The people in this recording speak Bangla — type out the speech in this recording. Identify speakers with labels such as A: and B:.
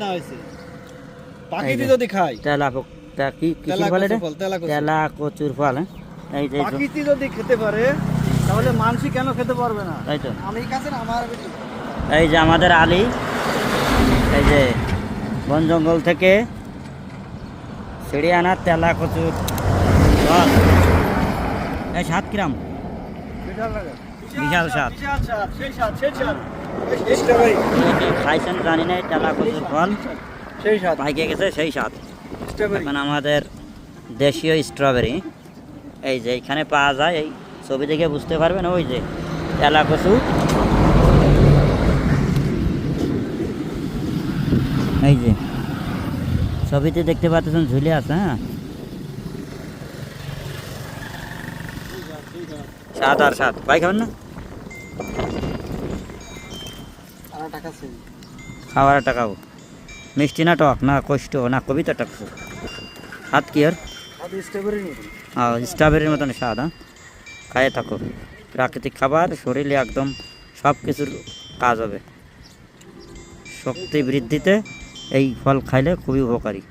A: না হয়েছে পাখিতে যদি খাই
B: কি বলে রে? তেলা কচুর ফল। এই যে
A: পাখিতে যদি খেতে পারে তাহলে মানুষই কেন খেতে পারবে না?
B: তাই তো।
A: আমি কাছে আমার
B: এই যে আমাদের আলী, এই যে বন জঙ্গল থেকে ছিঁড়ে আনা তেলা কচুর ফল। এই 7 গ্রাম, বিশাল স্বাদ। খাইছেন জানি না, তেলা কচুর ফল
A: সেই স্বাদ
B: পাইকে গেছে, সেই স্বাদ। এখন আমাদের দেশীয় স্ট্রবেরি, এই যে এখানে পাওয়া যায়, এই ছবি দেখে বুঝতে পারবেন। ওই যে তেলা কচু, এই যে ছবিতে দেখতে পাচ্ছেন ঝুলে আছে। হ্যাঁ, স্বাদ আর স্বাদ। ভাই খাবেন না? খাওয়ার টাকাও মিষ্টি না টক না কষ্ট না কবিতা টাকছে স্বাদ কি আর? স্ট্রবেরির মতন স্বাদ। হ্যাঁ, খাইয়ে থাকো। প্রাকৃতিক খাবার শরীরে একদম সব কিছুর কাজ হবে। শক্তি বৃদ্ধিতে এই ফল খাইলে খুবই উপকারী।